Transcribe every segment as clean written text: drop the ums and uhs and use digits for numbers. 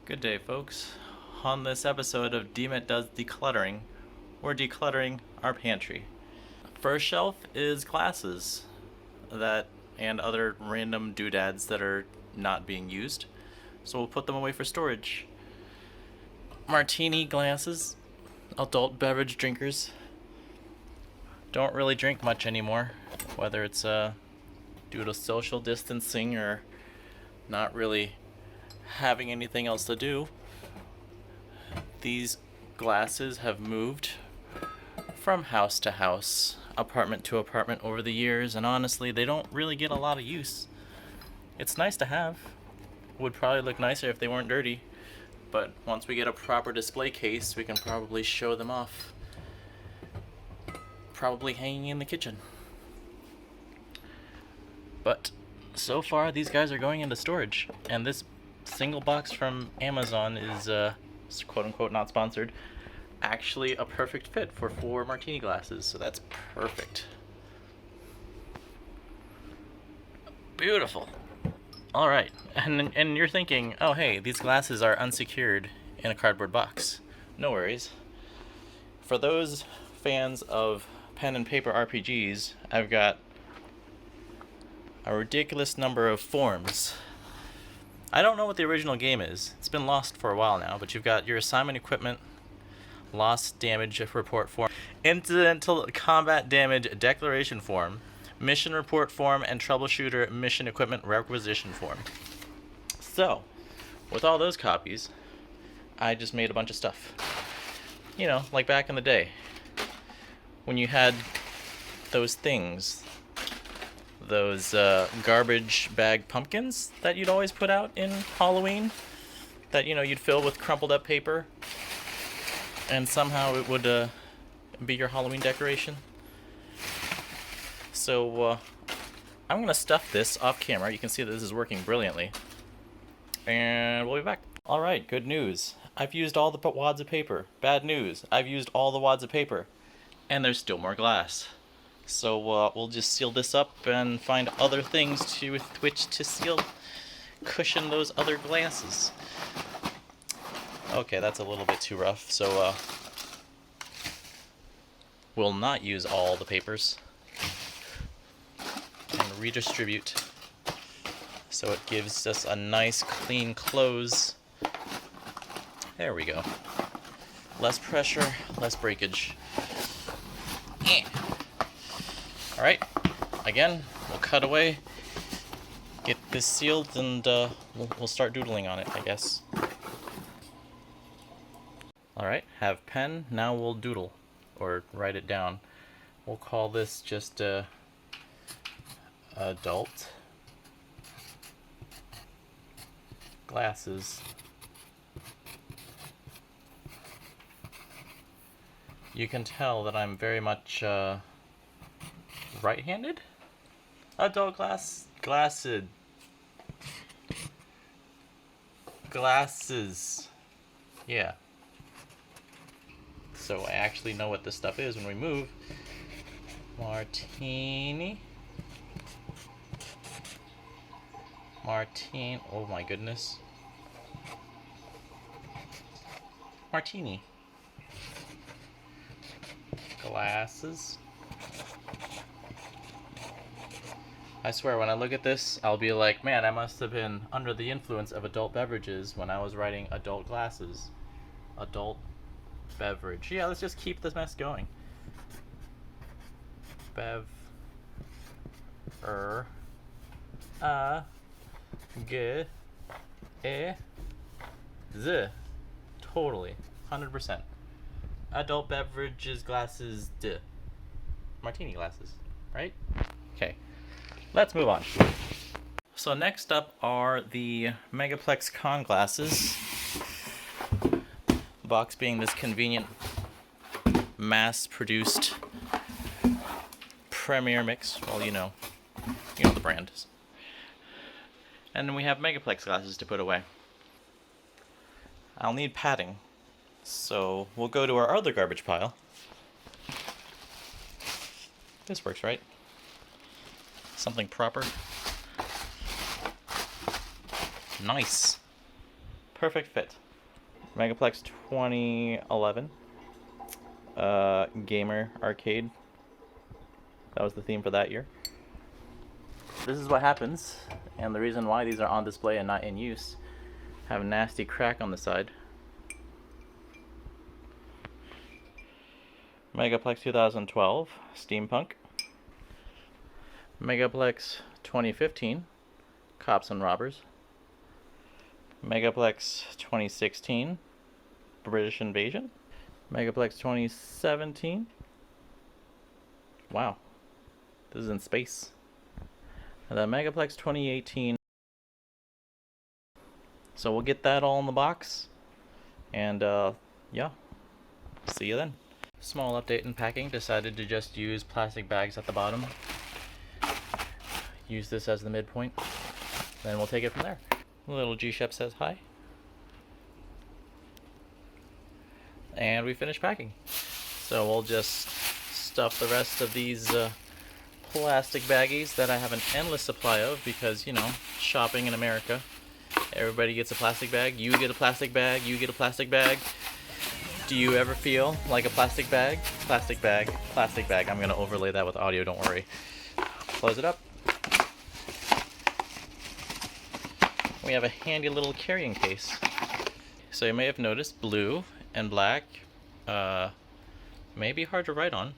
Good day, folks. On this episode of Demet Does Decluttering, we're decluttering our pantry. First shelf is glasses that and other random doodads that are not being used, so we'll put them away for storage. Martini glasses, adult beverage drinkers, don't really drink much anymore, whether it's due to social distancing or not really having anything else to do. These glasses have moved from house to house, apartment to apartment over the years, and honestly, they don't really get a lot of use. It's nice to have. Would probably look nicer if they weren't dirty, but once we get a proper display case, we can probably show them off. Probably hanging in the kitchen. But so far, these guys are going into storage, and this single box from Amazon is quote-unquote not sponsored, actually a perfect fit for 4 martini glasses, so that's perfect. Beautiful. All right, and you're thinking, oh hey, these glasses are unsecured in a cardboard box. No worries. For those fans of pen and paper RPGs, I've got a ridiculous number of forms. I don't know what the original game is. It's been lost for a while now, but you've got your assignment equipment, loss damage report form, incidental combat damage declaration form, mission report form, and troubleshooter mission equipment requisition form. So, with all those copies, I just made a bunch of stuff. You know, like back in the day, when you had those things, those garbage bag pumpkins that you'd always put out in Halloween, that you'd fill with crumpled up paper, and somehow it would be your Halloween decoration. So I'm gonna stuff this off camera. You can see that this is working brilliantly, and we'll be back. All right, good news. I've used all the wads of paper. Bad news. I've used all the wads of paper, and there's still more glass. So we'll just seal this up and find other things with which to cushion those other glasses. Okay, that's a little bit too rough, so we'll not use all the papers and redistribute so it gives us a nice clean close. There we go. Less pressure, less breakage. Alright, again, we'll cut away, get this sealed, and we'll start doodling on it, I guess. Alright, have pen, now we'll doodle, or write it down. We'll call this just adult glasses. You can tell that I'm very much right-handed? Adult glasses. Yeah. So I actually know what this stuff is when we move. Martini. Oh my goodness. Martini. Glasses. I swear, when I look at this, I'll be like, man, I must have been under the influence of adult beverages when I was writing adult glasses. Adult beverage. Yeah, let's just keep this mess going. Bev. G. E. Z. Totally. 100%. Adult beverages, glasses, D. Martini glasses. Right? Okay. Let's move on. So next up are the Megaplex Con glasses. The box being this convenient, mass-produced Premier Mix. Well, you know the brand. And then we have Megaplex glasses to put away. I'll need padding, so we'll go to our other garbage pile. This works, right? Something proper. Nice. Perfect fit. Megaplex 2011. Gamer arcade. That was the theme for that year. This is what happens, and the reason why these are on display and not in use. Have a nasty crack on the side. Megaplex 2012, Steampunk. Megaplex 2015, Cops and Robbers. Megaplex 2016, British Invasion. Megaplex 2017. Wow, this is in space. And then Megaplex 2018. So we'll get that all in the box. And yeah, see you then. Small update in packing. Decided to just use plastic bags at the bottom. Use this as the midpoint. Then we'll take it from there. Little G-Shep says hi. And we finished packing. So we'll just stuff the rest of these plastic baggies that I have an endless supply of because, you know, shopping in America. Everybody gets a plastic bag. You get a plastic bag. You get a plastic bag. Do you ever feel like a plastic bag? Plastic bag. Plastic bag. I'm going to overlay that with audio, don't worry. Close it up. We have a handy little carrying case. So you may have noticed blue and black may be hard to write on.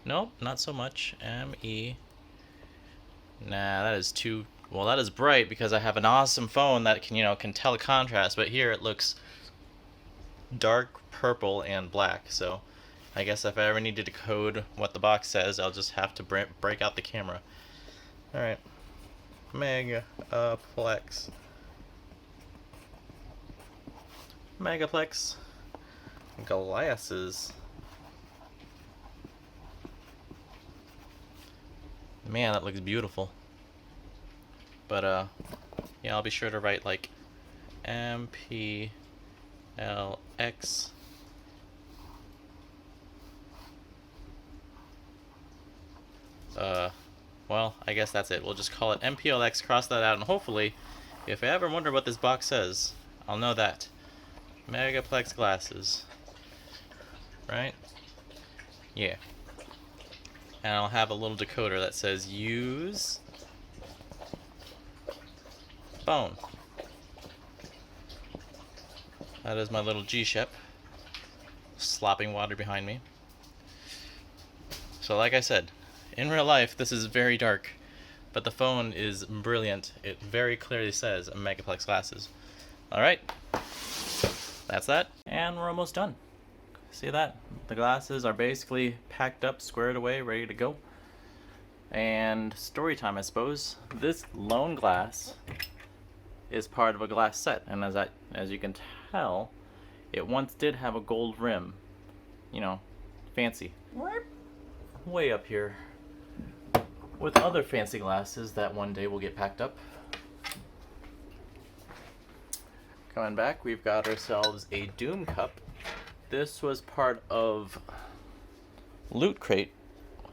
Nope, not so much. M-E. Nah, that is too... Well, that is bright because I have an awesome phone that can, you know, can tell contrast, but here it looks dark purple and black. So I guess if I ever need to decode what the box says, I'll just have to break out the camera. Alright. Megaplex. Megaplex Glasses. Man, that looks beautiful. But yeah, I'll be sure to write like MPLX. Well, I guess that's it. We'll just call it MPLX, cross that out, and hopefully, if I ever wonder what this box says, I'll know that. Megaplex Glasses. Right? Yeah. And I'll have a little decoder that says use phone. That is my little G-Shep. Slopping water behind me. So like I said, in real life this is very dark, but the phone is brilliant. It very clearly says Megaplex Glasses. Alright, that's that, and we're almost done. See that? The glasses are basically packed up, squared away, ready to go. And story time, I suppose. This lone glass is part of a glass set, and as you can tell, it once did have a gold rim. You know, fancy. Way up here with other fancy glasses that one day will get packed up. Coming back, we've got ourselves a Doom Cup. This was part of Loot Crate,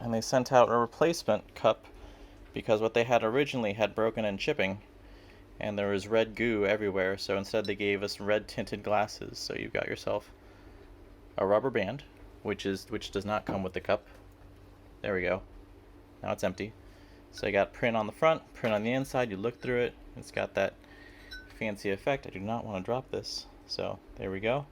and they sent out a replacement cup because what they had originally had broken in shipping, and there was red goo everywhere, so instead they gave us red tinted glasses. So you've got yourself a rubber band, which does not come with the cup. There we go. Now it's empty. So you got print on the front, print on the inside. You look through it, it's got that fancy effect. I do not want to drop this, so there we go.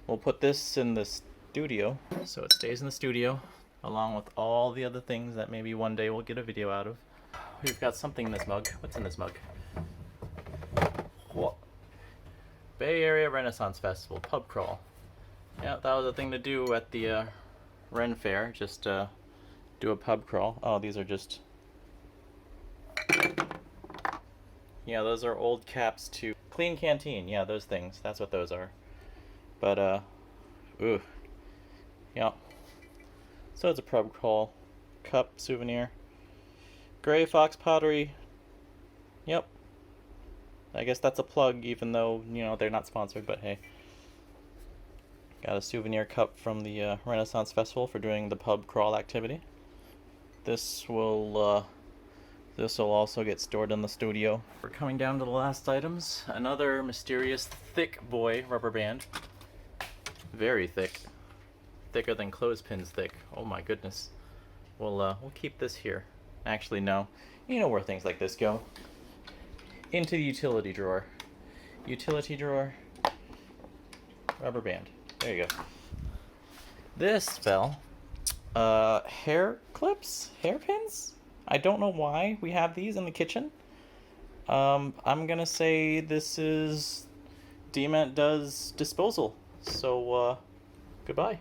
We'll put this in the studio, so it stays in the studio, along with all the other things that maybe one day we'll get a video out of. We've got something in this mug. What's in this mug? What? Bay Area Renaissance Festival pub crawl. Yeah, that was a thing to do at the Ren Fair. Just do a pub crawl. Oh, these are just... Yeah, those are old caps to Clean Canteen. Yeah, those things. That's what those are. But, ooh. Yeah. So it's a pub crawl. Cup, souvenir. Gray Fox Pottery. Yep. I guess that's a plug, even though, you know, they're not sponsored, but hey. Got a souvenir cup from the Renaissance Festival for doing the pub crawl activity. This will This will also get stored in the studio. We're coming down to the last items. Another mysterious thick boy rubber band. Very thick. Thicker than clothespins thick. Oh my goodness. We'll keep this here. Actually, no. You know where things like this go. Into the utility drawer. Utility drawer. Rubber band. There you go. This fell. Hair clips? Hairpins? I don't know why we have these in the kitchen. I'm gonna say this is Demet does disposal. So, goodbye.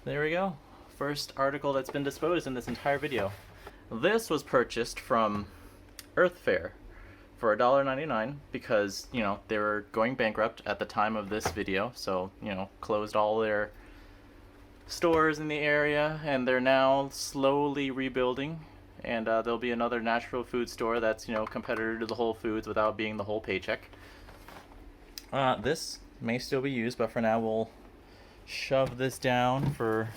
There we go. First article that's been disposed in this entire video. This was purchased from Earth Fare for $1.99 because, you know, they were going bankrupt at the time of this video. So, you know, closed all their stores in the area, and they're now slowly rebuilding, and there'll be another natural food store that's, you know, competitor to the Whole Foods without being the whole paycheck. This may still be used, but for now we'll shove this down for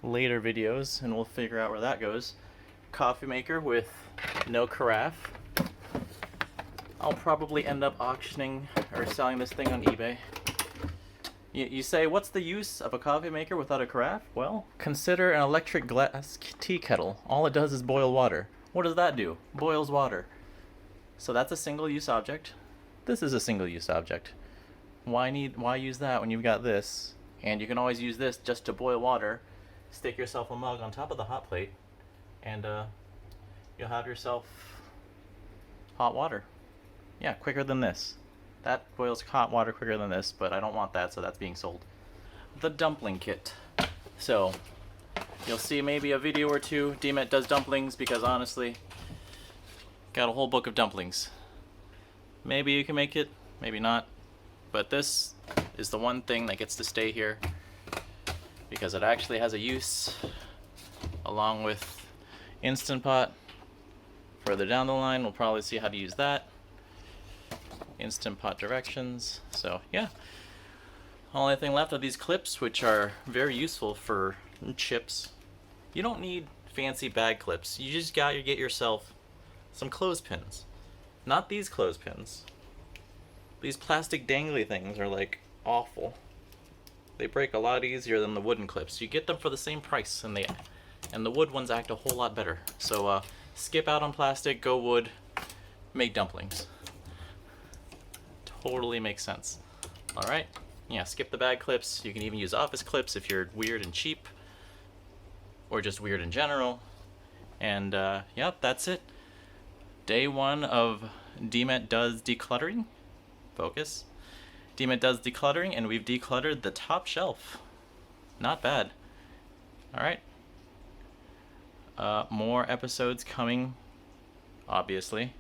later videos and we'll figure out where that goes. Coffee maker with no carafe. I'll probably end up auctioning or selling this thing on eBay. You say, what's the use of a coffee maker without a carafe? Well, consider an electric glass tea kettle. All it does is boil water. What does that do? Boils water. So that's a single-use object. This is a single-use object. Why use that when you've got this? And you can always use this just to boil water. Stick yourself a mug on top of the hot plate, and you'll have yourself hot water. Yeah, quicker than this. That boils hot water quicker than this, but I don't want that, so that's being sold. The Dumpling Kit. So, you'll see maybe a video or two. Demet does dumplings because honestly, got a whole book of dumplings. Maybe you can make it, maybe not. But this is the one thing that gets to stay here because it actually has a use, along with Instant Pot. Further down the line, we'll probably see how to use that. Instant Pot directions. So yeah, only thing left are these clips, which are very useful for chips. You don't need fancy bag clips. You just got to get yourself some clothespins. Not these clothespins. These plastic dangly things are like awful. They break a lot easier than the wooden clips. You get them for the same price, and the wood ones act a whole lot better. So skip out on plastic, go wood, make dumplings. Totally makes sense. Alright, yeah, skip the bag clips. You can even use office clips if you're weird and cheap, or just weird in general. And yeah, that's it. Day 1 of Demet does decluttering. Focus. Demet does decluttering, and we've decluttered the top shelf. Not bad. Alright. More episodes coming, obviously.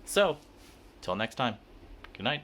So, till next time. Good night.